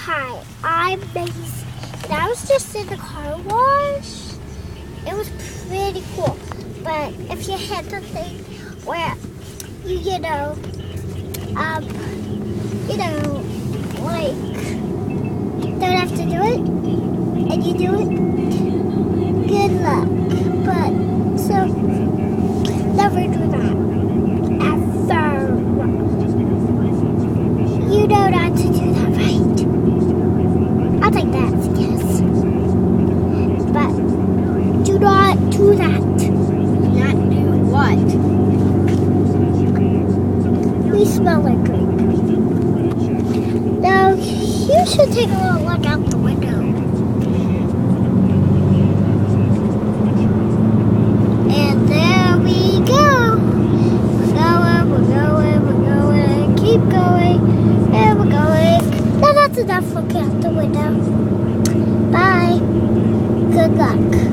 Hi, I'm Maisy. And I was just in the car wash. It was pretty cool. But if you hit the thing where like don't have to do it, and you do it, good luck. But so never do that. Ever. You know not to do that, right? I'll take that as a yes. But do not do that. Not do what? We smell like grape. Now, you should take a little look out the window. And there we go. We're going, keep going, and we're going. Now that's enough looking out the window. Bye. Good luck.